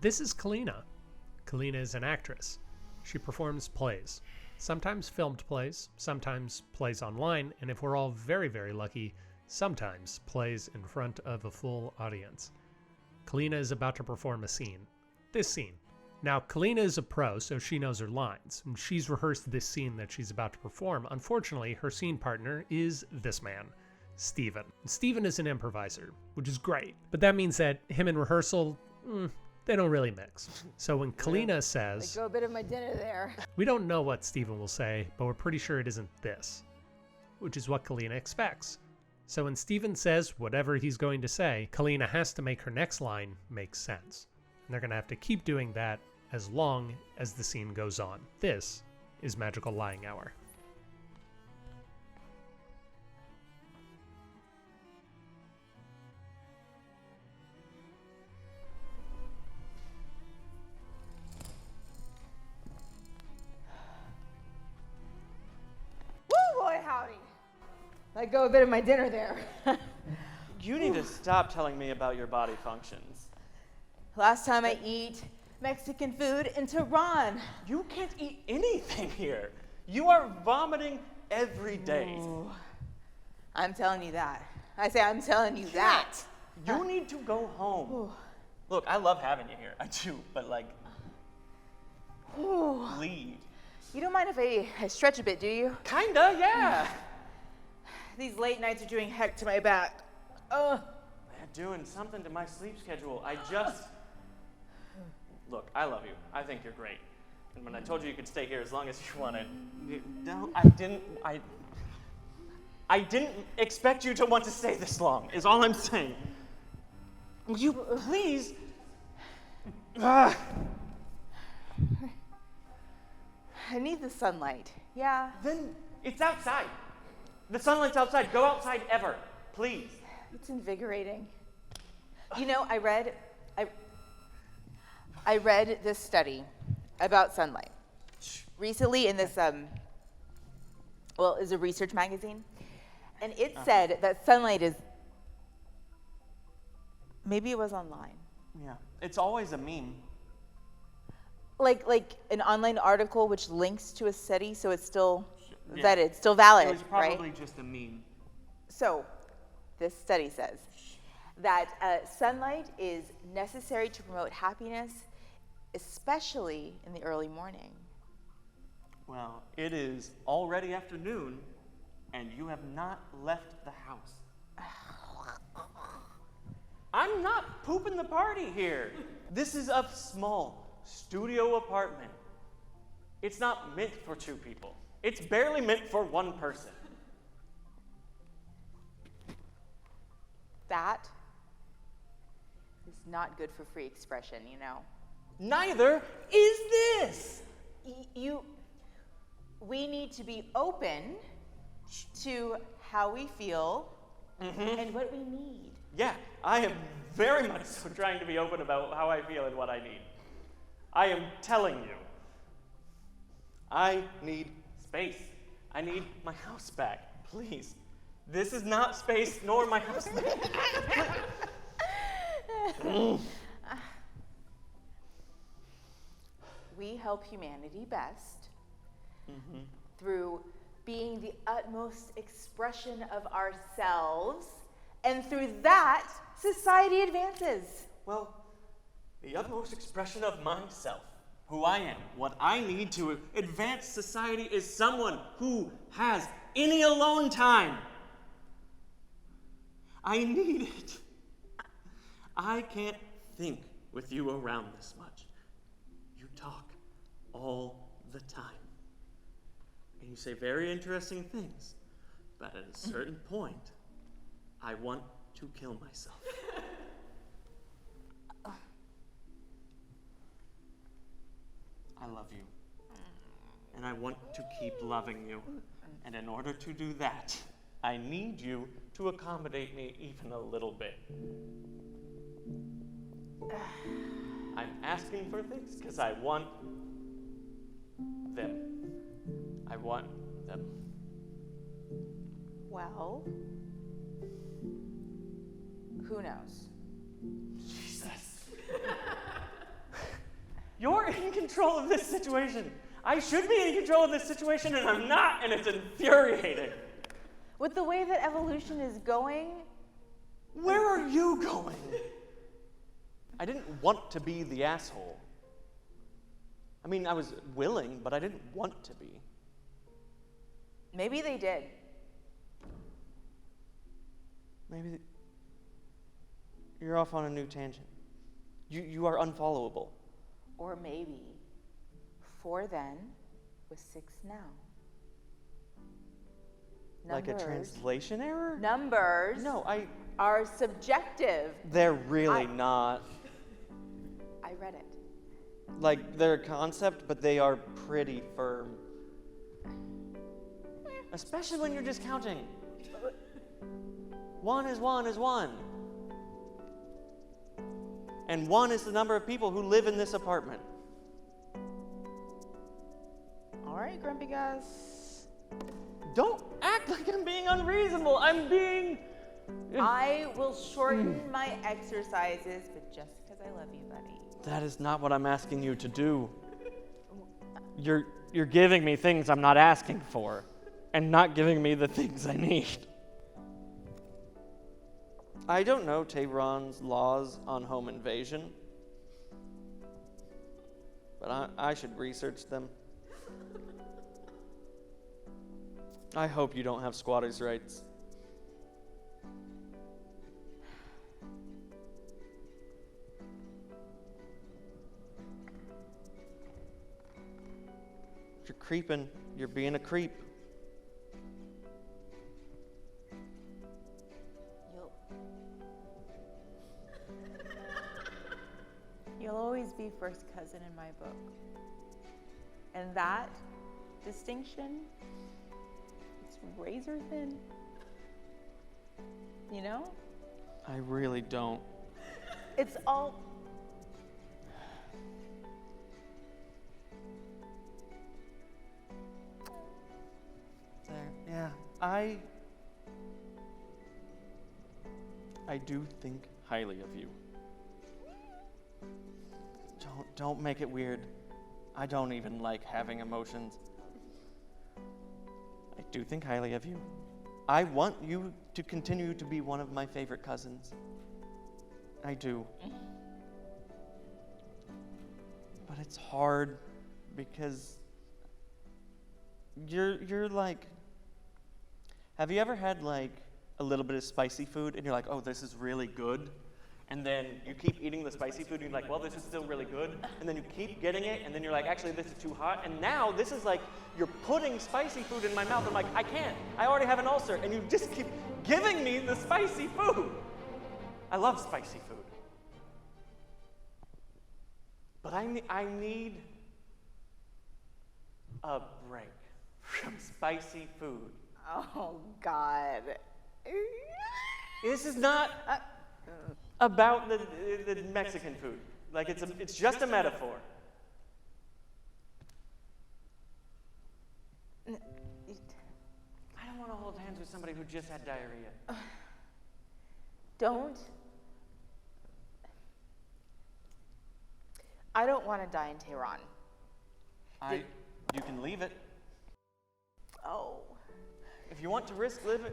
This is Callina. Callina is an actress. She performs plays, sometimes filmed plays, sometimes plays online, and if we're all very, very lucky, sometimes plays in front of a full audience. Callina is about to perform a scene. This scene. Now, Callina is a pro, so she knows her lines, and she's rehearsed this scene that she's about to perform. Unfortunately, her scene partner is this man, Steven. Steven is an improviser, which is great, but that means that him and rehearsal, they don't really mix. So when Callina says, "Let go a bit of my dinner there," we don't know what Steven will say, but we're pretty sure it isn't this, which is what Callina expects. So when Steven says whatever he's going to say, Callina has to make her next line make sense. And they're going to have to keep doing that as long as the scene goes on. This is Magical Lying Hour. Woo, boy, howdy. Let go a bit of my dinner there. You need to stop telling me about your body functions. Last time I eat Mexican food in Tehran. You can't eat anything here. You are vomiting every day. Ooh. I'm telling you that. I say I'm telling you that. You need to go home. Ooh. Look, I love having you here. I do, but Ooh. leave. You don't mind if I stretch a bit, do you? Kinda, yeah. These late nights are doing heck to my back. Ugh. They're doing something to my sleep schedule. Look, I love you. I think you're great. And when I told you could stay here as long as you wanted, I didn't expect you to want to stay this long, is all I'm saying. Will you please? I need the sunlight. Yeah. Then it's outside. The sunlight's outside. Go outside ever, please. It's invigorating. You know, I read this study about sunlight recently in this, it's a research magazine, and it said that sunlight is, maybe it was online. Yeah, it's always a meme. Like an online article which links to a study, so it's still vetted, still valid, It was probably right? just a meme. So, this study says that sunlight is necessary to promote happiness, especially in the early morning. Well, it is already afternoon, and you have not left the house. I'm not pooping the party here. This is a small studio apartment. It's not meant for two people. It's barely meant for one person. That is not good for free expression, you know. Neither is this. We need to be open to how we feel and what we need. Yeah, I am very much so trying to be open about how I feel and what I need. I am telling you, I need space. I need my house back, please. This is not space nor my house back. We help humanity best through being the utmost expression of ourselves, and through that, society advances. Well, the utmost expression of myself, who I am, what I need to advance society is someone who has any alone time. I need it. I can't think with you around this much. You talk all the time. And you say very interesting things. But at a certain point, I want to kill myself. I love you. And I want to keep loving you. And in order to do that, I need you to accommodate me even a little bit. I'm asking for things because I want them. I want them. Well, who knows? Jesus. control of this situation. I should be in control of this situation, and I'm not, and it's infuriating. With the way that evolution is going, Where are you going? I didn't want to be the asshole. I mean, I was willing, but I didn't want to be. maybe they did. Maybe you're off on a new tangent. You are unfollowable. Or maybe 4 then was 6 now. Like a translation error? Numbers No, are subjective. they're really not. I read it. Like, they're a concept, but they are pretty firm. Especially when you're just counting. 1 is 1 is 1. And 1 is the number of people who live in this apartment. All right, grumpy guys. Don't act like I'm being unreasonable. I'm being... I will shorten my exercises, but just because I love you, buddy. That is not what I'm asking you to do. You're giving me things I'm not asking for, and not giving me the things I need. I don't know Tehran's laws on home invasion, but I should research them. I hope you don't have squatters' rights. If you're creeping, you're being a creep. You'll always be first cousin in my book. And that distinction, it's razor thin. You know? I really don't. It's all... There, yeah. I do think highly of you. Don't make it weird. I don't even like having emotions. I do think highly of you. I want you to continue to be one of my favorite cousins. I do. But it's hard because you're like, have you ever had like a little bit of spicy food and you're like, oh, this is really good? And then you keep eating the spicy food and you're like, well, this is still really good. And then you keep getting it and then you're like, actually, this is too hot. And now this is like, you're putting spicy food in my mouth. I'm like, I can't. I already have an ulcer. And you just keep giving me the spicy food. I love spicy food. But I need a break from spicy food. Oh, God. This is not about the Mexican food. Like, it's just a metaphor. I don't want to hold hands with somebody who just had diarrhea. Don't. I don't want to die in Tehran. You can leave it. Oh. If you want to risk living...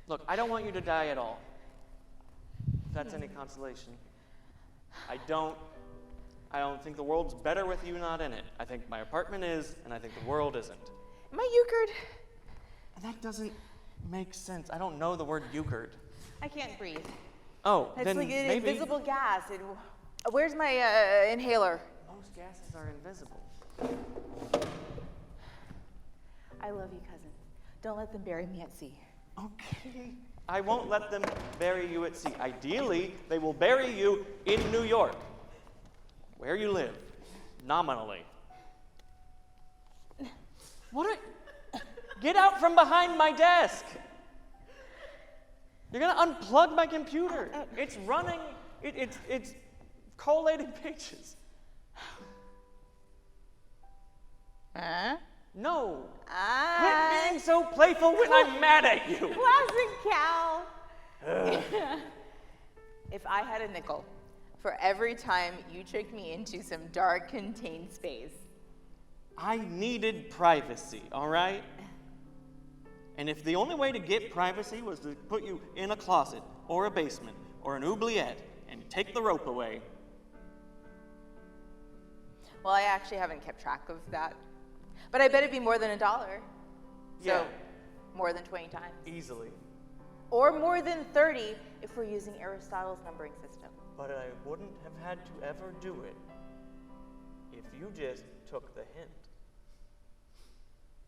Look, I don't want you to die at all. If that's any consolation. I don't think the world's better with you not in it. I think my apartment is, and I think the world isn't. Am I euchred? That doesn't make sense. I don't know the word Urqhart. I can't breathe. Oh, It's then like an maybe... invisible gas. Where's my inhaler? Most gases are invisible. I love you, cousin. Don't let them bury me at sea. Okay. I won't let them bury you at sea. Ideally, they will bury you in New York, where you live, nominally. Get out from behind my desk. You're going to unplug my computer. It's running, it's collating pages. Huh? No. Quit being so playful when I'm mad at you. Classic Cal. If I had a nickel for every time you took me into some dark, contained space. I needed privacy, all right? And if the only way to get privacy was to put you in a closet or a basement or an oubliette and take the rope away. Well, I actually haven't kept track of that. But I bet it'd be more than $1. So, Yeah. more than 20 times. Easily. Or more than 30 if we're using Aristotle's numbering system. But I wouldn't have had to ever do it if you just took the hint.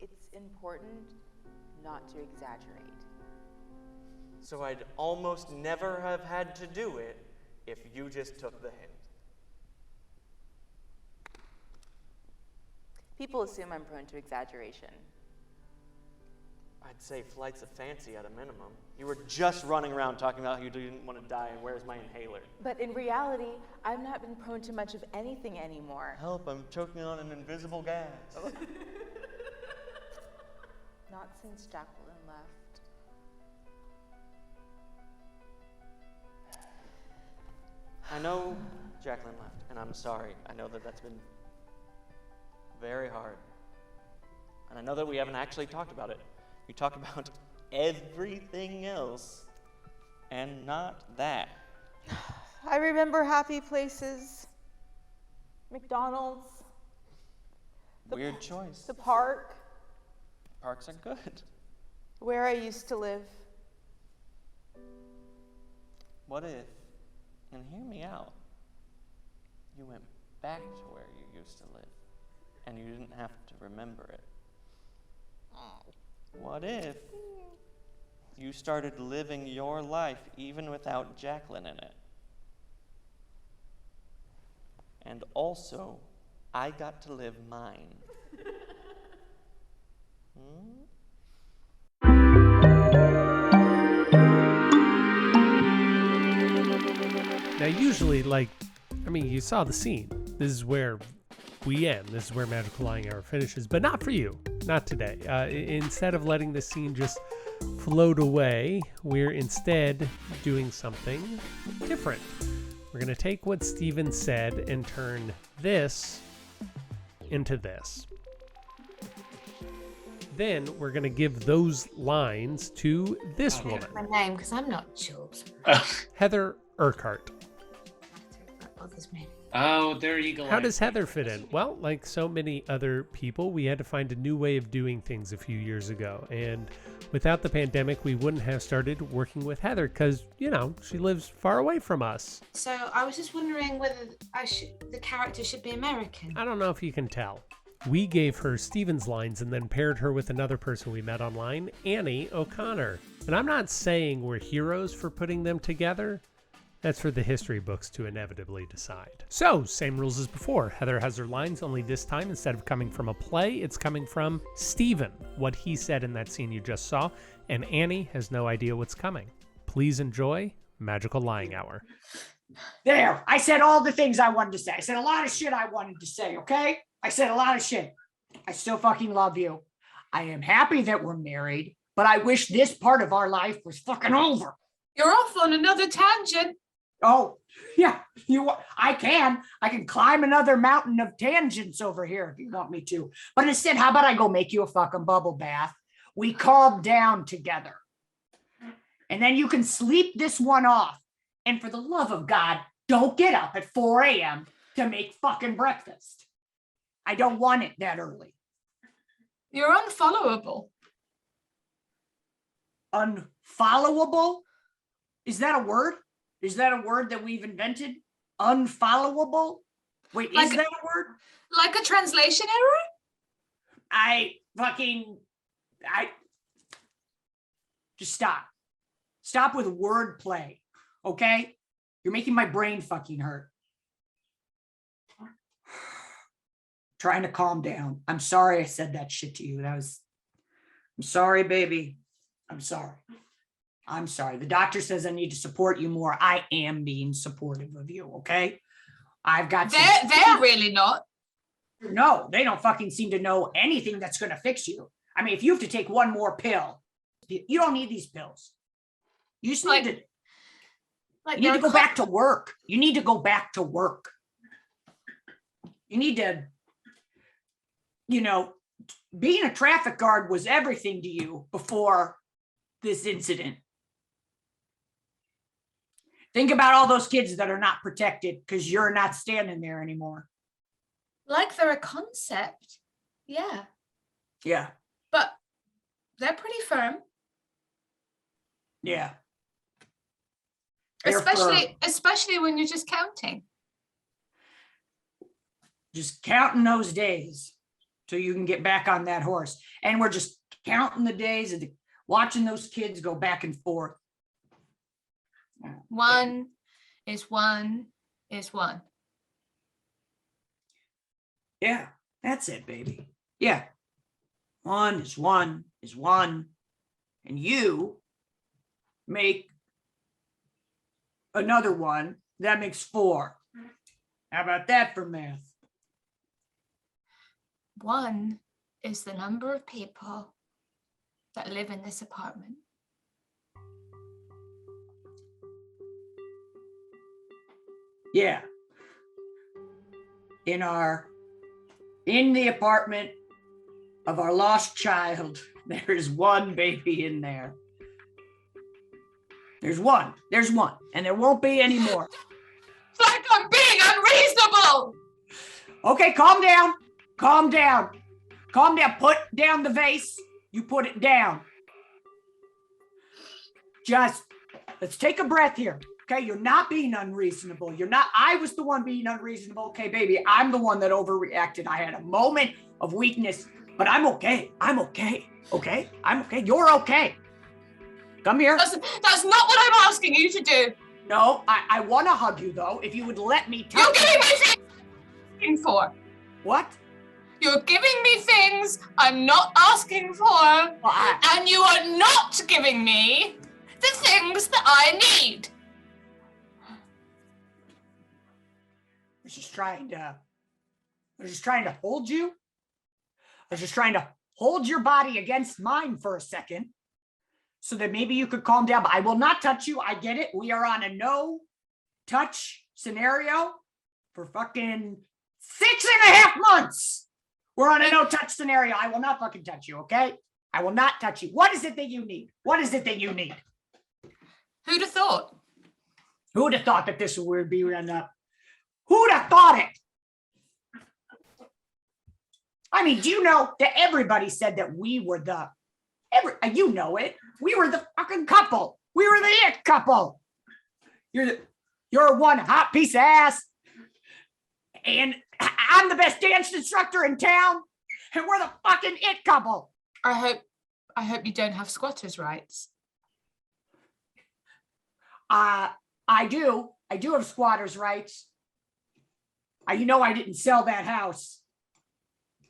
It's important not to exaggerate. So I'd almost never have had to do it if you just took the hint. People assume I'm prone to exaggeration. I'd say flight's of fancy at a minimum. You were just running around talking about how you didn't want to die and where's my inhaler. But in reality, I've not been prone to much of anything anymore. Help, I'm choking on an invisible gas. Not since Jacqueline left. I know Jacqueline left, and I'm sorry. I know that that's been very hard. And I know that we haven't actually talked about it. We talk about everything else and not that. I remember happy places. McDonald's. Weird choice. The park. Parks are good. Where I used to live. What if, and hear me out, you went back to where you used to live and you didn't have to remember it? What if you started living your life even without Jacqueline in it? And also, I got to live mine. Now, usually, you saw the scene. This is where we end. This is where Magical Lying Hour finishes, but not for you. Not today. Instead of letting the scene just float away, we're instead doing something different. We're going to take what Steven said and turn this into this. Then we're going to give those lines to this woman. My name, because I'm not Jules. Heather Urqhart. That bothers me. Oh, there you go. How does Heather fit in? Well, like so many other people, we had to find a new way of doing things a few years ago. And without the pandemic, we wouldn't have started working with Heather because, she lives far away from us. So I was just wondering whether the character should be American. I don't know if you can tell. We gave her Steven's lines and then paired her with another person we met online, Annie O'Connor. And I'm not saying we're heroes for putting them together. That's for the history books to inevitably decide. So, same rules as before. Heather has her lines, only this time, instead of coming from a play, it's coming from Steven, what he said in that scene you just saw, and Annie has no idea what's coming. Please enjoy Magical Lying Hour. There, I said all the things I wanted to say. I said a lot of shit I wanted to say, okay? I said a lot of shit. I still fucking love you. I am happy that we're married, but I wish this part of our life was fucking over. You're off on another tangent. Oh, yeah, I can climb another mountain of tangents over here if you want me to. But instead, how about I go make you a fucking bubble bath? We calm down together. And then you can sleep this one off. And for the love of God, don't get up at 4 a.m. to make fucking breakfast. I don't want it that early. You're unfollowable. Unfollowable? Is that a word? Is that a word that we've invented? Unfollowable? Wait, is that a word? Like a translation error? Just stop. Stop with wordplay, okay? You're making my brain fucking hurt. Trying to calm down. I'm sorry I said that shit to you. I'm sorry, baby. I'm sorry. The doctor says I need to support you more. I am being supportive of you, okay? I've got They're really not. No, they don't fucking seem to know anything that's going to fix you. I mean, if you have to take one more pill, you don't need these pills. You just need to Like You need to they're go back to work. You need to go back to work. You need to, being a traffic guard was everything to you before this incident. Think about all those kids that are not protected because you're not standing there anymore. like they're a concept. Yeah. Yeah. But they're pretty firm. Yeah. They're Especially when you're just counting. just counting those days so you can get back on that horse. And we're just counting the days and watching those kids go back and forth. One is one is one. Yeah, that's it, baby. Yeah. One is one is one. And you make another one. That makes 4. How about that for math? One is the number of people that live in this apartment. Yeah. In the apartment of our lost child, there is one baby in there. There's one. And there won't be any more. Like I'm being unreasonable. Okay, calm down. Calm down. Put down the vase. You put it down. Just let's take a breath here. Okay, you're not being unreasonable. I was the one being unreasonable. Okay, baby, I'm the one that overreacted. I had a moment of weakness, but I'm okay. Okay? I'm okay. You're okay. Come here. That's not what I'm asking you to do. No, I want to hug you, though, if you would let me touch You're giving me things I'm asking for. What? You're giving me things I'm not asking for, and you are not giving me the things that I need. I was just trying to hold you. I was just trying to hold your body against mine for a second so that maybe you could calm down. But I will not touch you. I get it. We are on a no touch scenario for fucking 6.5 months. We're on a no touch scenario. I will not fucking touch you. Okay. I will not touch you. What is it that you need? Who'd have thought? Who'd have thought that this would be run up? Who'd have thought it? I mean, do you know that everybody said that we were you know it. We were the fucking couple. We were the it couple. You're one hot piece of ass. And I'm the best dance instructor in town. And we're the fucking it couple. I hope you don't have squatters' rights. I do have squatters' rights. I didn't sell that house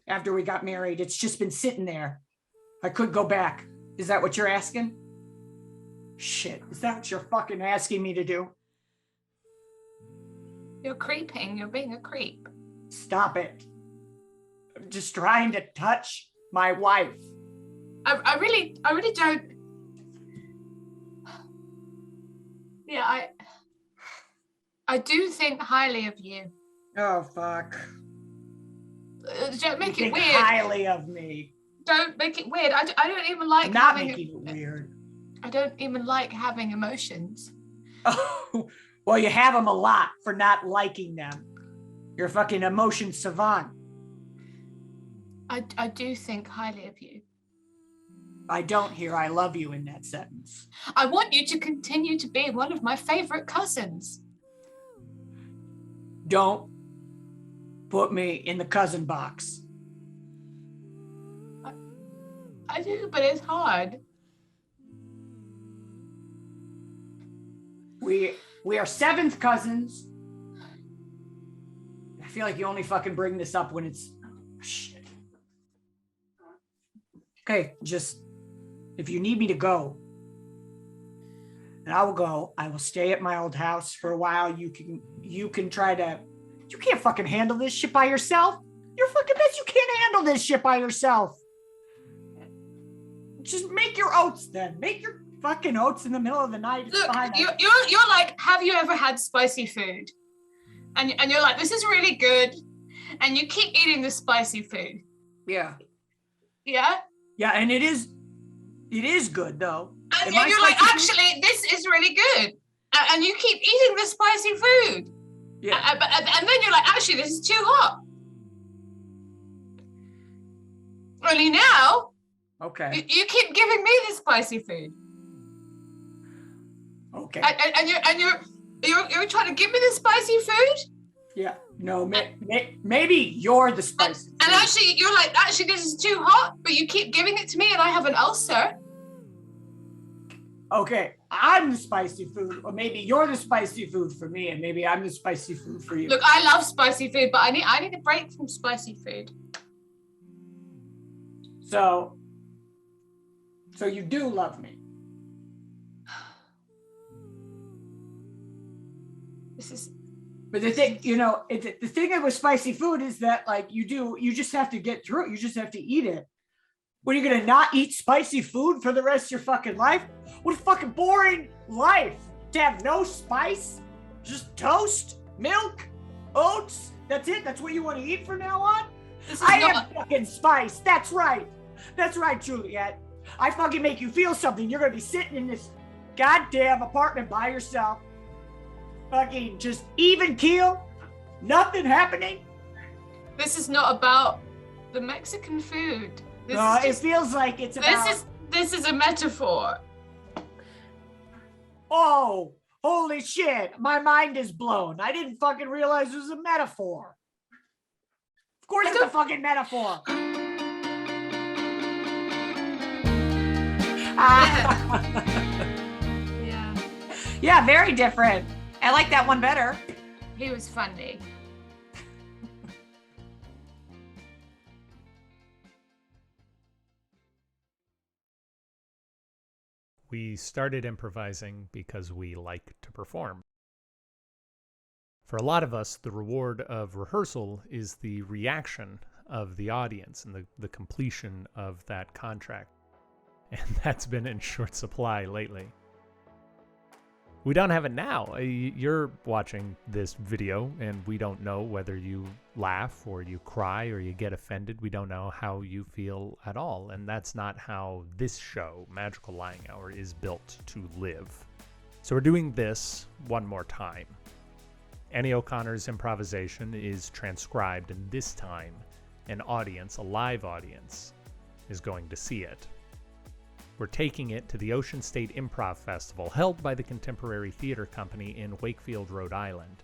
after we got married. It's just been sitting there. I could go back. Is that what you're asking? Shit, is that what you're fucking asking me to do? You're creeping. You're being a creep. Stop it. I'm just trying to touch my wife. I really don't. Yeah, I do think highly of you. Oh, fuck. Don't make You it think weird. highly of me. Don't make it weird. I don't even like I'm not having making it weird. I don't even like having emotions. Oh, well, you have them a lot for not liking them. You're a fucking emotion savant. I do think highly of you. I don't hear I love you in that sentence. I want you to continue to be one of my favorite cousins. Don't put me in the cousin box. I do, but it's hard. We are 7th cousins. I feel like you only fucking bring this up when it's shit. Okay, just if you need me to go, and I will go. I will stay at my old house for a while. You can try to. You can't fucking handle this shit by yourself. You're fucking bitch. You can't handle this shit by yourself. Just make your oats then. Make your fucking oats in the middle of the night. It's Look, fine. you're like, have you ever had spicy food? And you're like, this is really good. And you keep eating the spicy food. Yeah. Yeah? Yeah, and it is good though. And Am I you're like, spicy food? actually, this is really good. And you keep eating the spicy food. Yeah. And then you're like, actually, this is too hot. Only now, Okay. you keep giving me the spicy food. Okay. And you're trying to give me the spicy food? Yeah. No, maybe you're the spicy. And food. actually, you're like, actually, this is too hot, but you keep giving it to me and I have an ulcer. Okay, I'm the spicy food, or maybe you're the spicy food for me, and maybe I'm the spicy food for you. Look, I love spicy food, but I need a break from spicy food. So you do love me. This is But the thing, the thing with spicy food is that like you just have to get through it. You just have to eat it. What, are you gonna not eat spicy food for the rest of your fucking life? What a fucking boring life to have no spice, just toast, milk, oats. That's it. That's what you want to eat from now on. I am fucking spice. That's right, Juliet. I fucking make you feel something. You're gonna be sitting in this goddamn apartment by yourself, fucking just even keel, nothing happening. This is not about the Mexican food. It feels like it's about. This is a metaphor. Oh, holy shit! My mind is blown. I didn't fucking realize it was a metaphor. Of course, it's a fucking metaphor. Yeah. Yeah, very different. I like that one better. He was funny. We started improvising because we like to perform. For a lot of us, the reward of rehearsal is the reaction of the audience and the completion of that contract. And that's been in short supply lately. We don't have it now. You're watching this video and we don't know whether you laugh or you cry or you get offended. We don't know how you feel at all. And that's not how this show, Magical Lying Hour, is built to live. So we're doing this one more time. Annie O'Connor's improvisation is transcribed, and this time an audience, a live audience, is going to see it. We're taking it to the Ocean State Improv Festival, held by the Contemporary Theater Company in Wakefield, Rhode Island.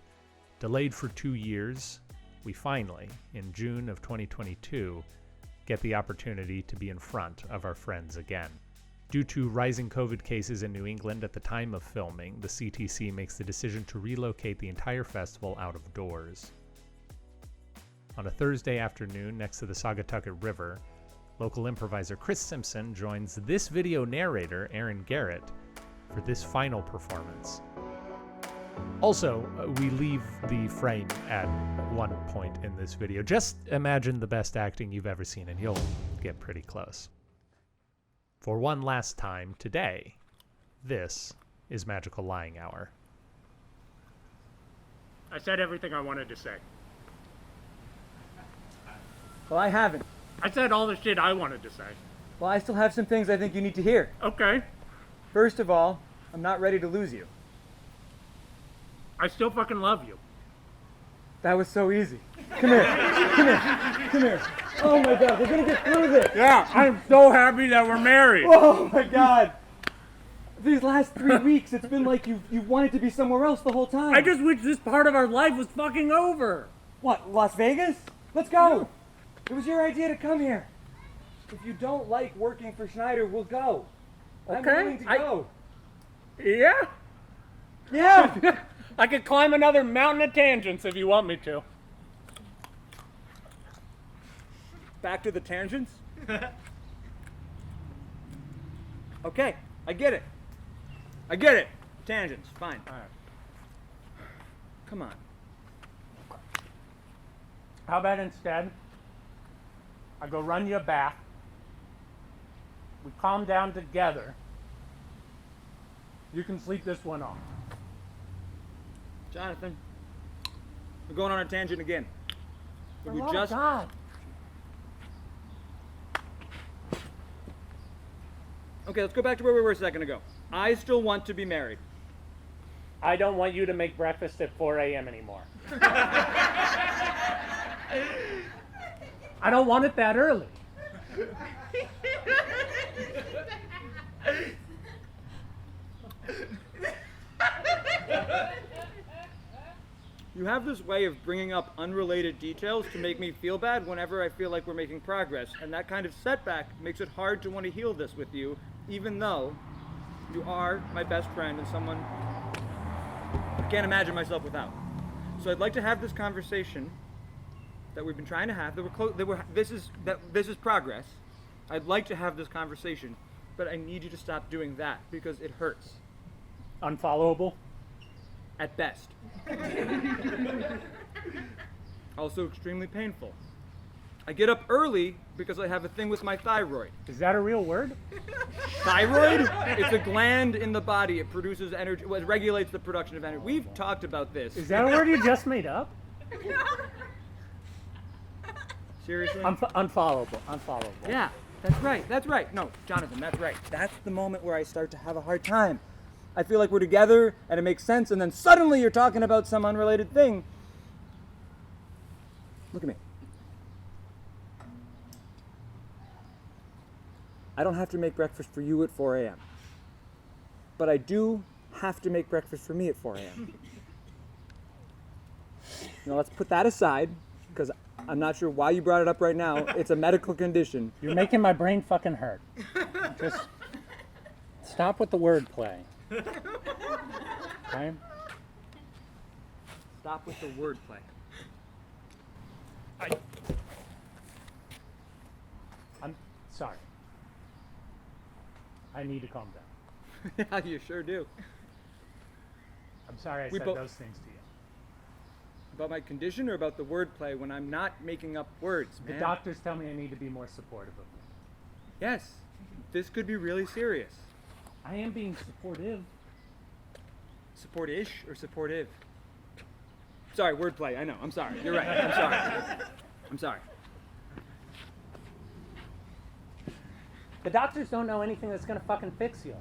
Delayed for 2 years, we finally, in June of 2022, get the opportunity to be in front of our friends again. Due to rising COVID cases in New England at the time of filming, the CTC makes the decision to relocate the entire festival out of doors. On a Thursday afternoon next to the Saugatucket River, local improviser Chris Simpson joins this video narrator, Aaron Garrett, for this final performance. Also, we leave the frame at one point in this video. Just imagine the best acting you've ever seen and you'll get pretty close. For one last time today, this is Magical Lying Hour. I said everything I wanted to say. Well, I haven't. I said all the shit I wanted to say. Well, I still have some things I think you need to hear. Okay. First of all, I'm not ready to lose you. I still fucking love you. That was so easy. Come here. Come here. Come here. Oh my God, we're gonna get through this. Yeah, I'm so happy that we're married. Oh my God. These last 3 weeks, it's been like you wanted to be somewhere else the whole time. I just wish this part of our life was fucking over. What, Las Vegas? Let's go. It was your idea to come here. If you don't like working for Schneider, we'll go. I'm Okay, willing to go. Yeah? Yeah. I could climb another mountain of tangents if you want me to. Back to the tangents? Okay, I get it. I get it. Tangents, fine. All right. Come on. How about instead, I go run you a bath, we calm down together, You can sleep this one off. Jonathan, we're going on a tangent again. Would you Oh, just God. Okay, let's go back to where we were a second ago. I still want to be married. I don't want you to make breakfast at 4 a.m. anymore. I don't want it that early. You have this way of bringing up unrelated details to make me feel bad whenever I feel like we're making progress, and that kind of setback makes it hard to want to heal this with you, even though you are my best friend and someone I can't imagine myself without. So I'd like to have this conversation that we've been trying to have. This is progress. I'd like to have this conversation, but I need you to stop doing that because it hurts Unfollowable? at best. Also extremely painful. I get up early because I have a thing with my thyroid. Is that a real word? Thyroid? It's a gland in the body. It produces energy. Well, it regulates the production of energy. We've talked about this. Is that a word you just made up? Seriously? Unfollowable. Unfollowable. Yeah, that's right. That's right. No, Jonathan, that's right. That's the moment where I start to have a hard time. I feel like we're together and it makes sense, and then suddenly you're talking about some unrelated thing. Look at me. I don't have to make breakfast for you at 4 a.m. But I do have to make breakfast for me at 4 a.m. Now let's put that aside, because I'm not sure why you brought it up right now. It's a medical condition. You're making my brain fucking hurt. Just stop with the wordplay. Okay? Stop with the wordplay. I'm sorry. I need to calm down. Yeah, you sure do. I'm sorry I We said both- those things to you. About my condition or about the wordplay when I'm not making up words, The man? doctors tell me I need to be more supportive of me. Yes, this could be really serious. I am being supportive. Support-ish or supportive? Sorry, wordplay, I know, I'm sorry. You're right, I'm sorry. I'm sorry. The doctors don't know anything that's gonna fucking fix you.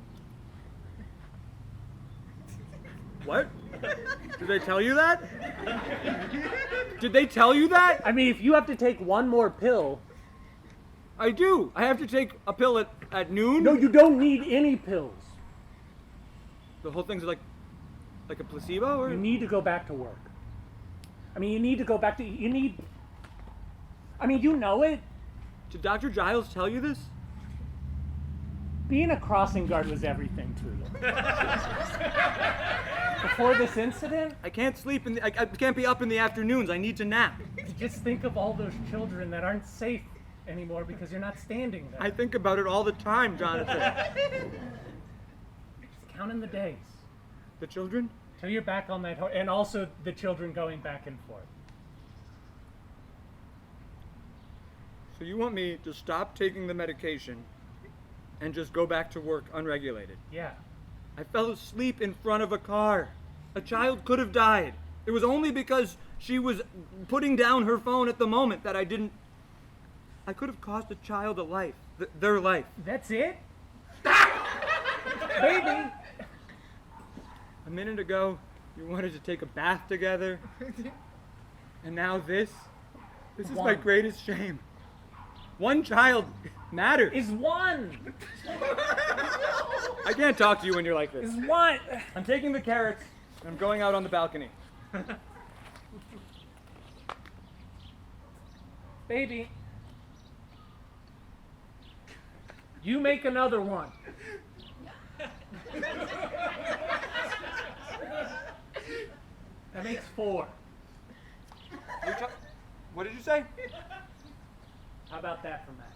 What? Did they tell you that? Did they tell you that? I mean, if you have to take one more pill, I do. I have to take a pill at noon? no, you don't need any pills. The whole thing's like a placebo, or? You need to go back to work. I mean, you need to go back to, you need, I mean, you know it. Did Dr. Giles tell you this? Being a crossing guard was everything to you. Before this incident, I can't sleep I can't be up in the afternoons. I need to nap. just think of all those children that aren't safe anymore because you're not standing there. I think about it all the time, Jonathan. Just counting the days The children? till you're back on that horse, and also the children going back and forth. So you want me to stop taking the medication and just go back to work unregulated? Yeah. I fell asleep in front of a car. A child could have died. It was only because she was putting down her phone at the moment that I didn't. I could have cost a child a life, their life. That's it? Baby! A minute ago, you wanted to take a bath together. And now this? This is my One. greatest shame. One child matters. Is one! I can't talk to you when you're like this. Is one! I'm taking the carrots and I'm going out on the balcony. Baby. You make another one. That makes 4. What did you say? How about that for Matt?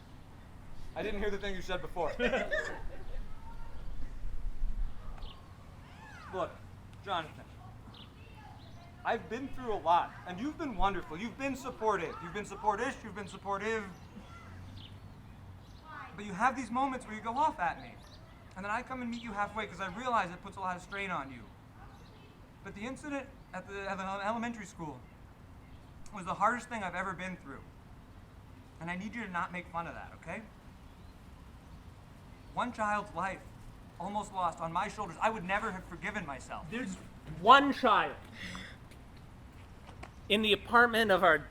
I didn't hear the thing you said before. Look, Jonathan, I've been through a lot, and you've been wonderful. You've been supportive. You've been supportive. You've been supportive. But you have these moments where you go off at me. And then I come and meet you halfway because I realize it puts a lot of strain on you. But the incident at the elementary school was the hardest thing I've ever been through. And I need you to not make fun of that, okay? One child's life almost lost on my shoulders. I would never have forgiven myself. There's one child in the apartment of our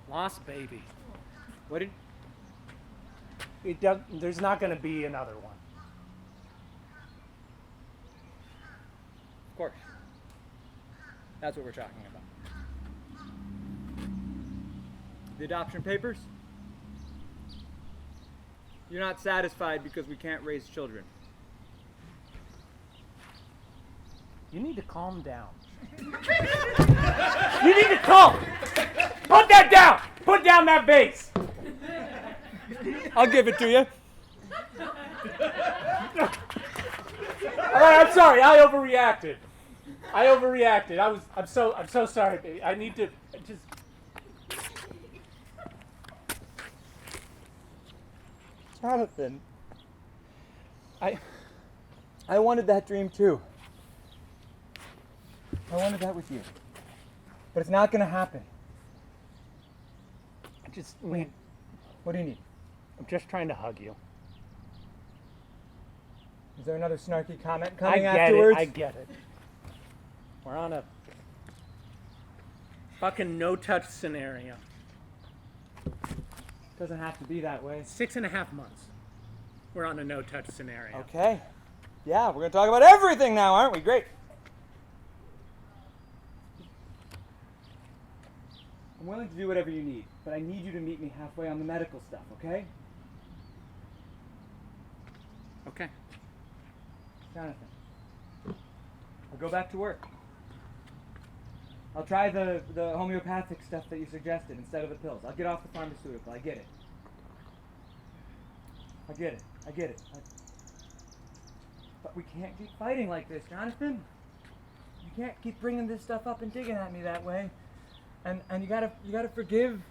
lost baby. What did? There's not going to be another one. Of course. That's what we're talking about. The adoption papers? You're not satisfied because we can't raise children. You need to calm down. You need to calm. Put that down. Put down that bass. I'll give it to you. All right, I'm sorry. I overreacted. I'm so sorry, baby. I need to just. Jonathan, I wanted that dream too. I wanted that with you. But it's not gonna happen. I just need. What do you need? I'm just trying to hug you. Is there another snarky comment coming afterwards? I get it. We're on a fucking no-touch scenario. Doesn't have to be that way. 6.5 months. We're on a no-touch scenario. Okay. Yeah, we're gonna talk about everything now, aren't we? Great. I'm willing to do whatever you need, but I need you to meet me halfway on the medical stuff, okay? Okay. Jonathan, I'll go back to work. I'll try the homeopathic stuff that you suggested instead of the pills. I'll get off the pharmaceutical. I get it. But we can't keep fighting like this, Jonathan. You can't keep bringing this stuff up and digging at me that way. And you gotta forgive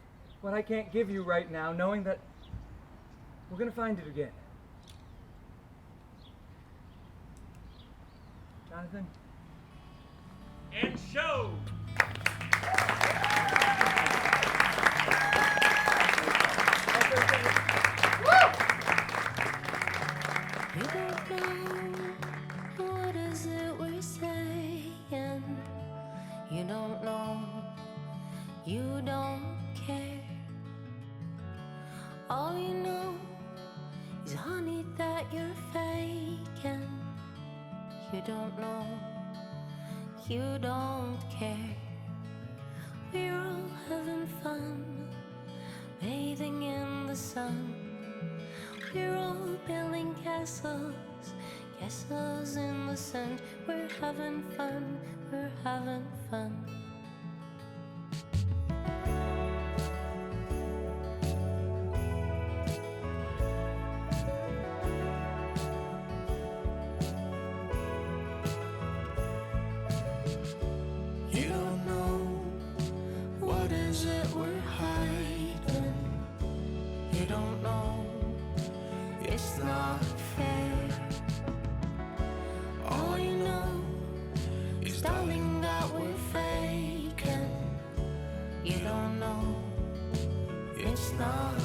what I can't give you right now, knowing that we're gonna find it again. Jonathan? And show! You don't know what is it we're saying. You don't know, you don't care. All you know is honey that you're faking. You don't know, you don't care. We're all having fun, bathing in the sun. We're all building castles, castles in the sand. We're having fun, we're having fun. You don't know, what is it we're hiding? You don't know, it's not fair. All you know is, darling, that we're faking. You don't know, it's not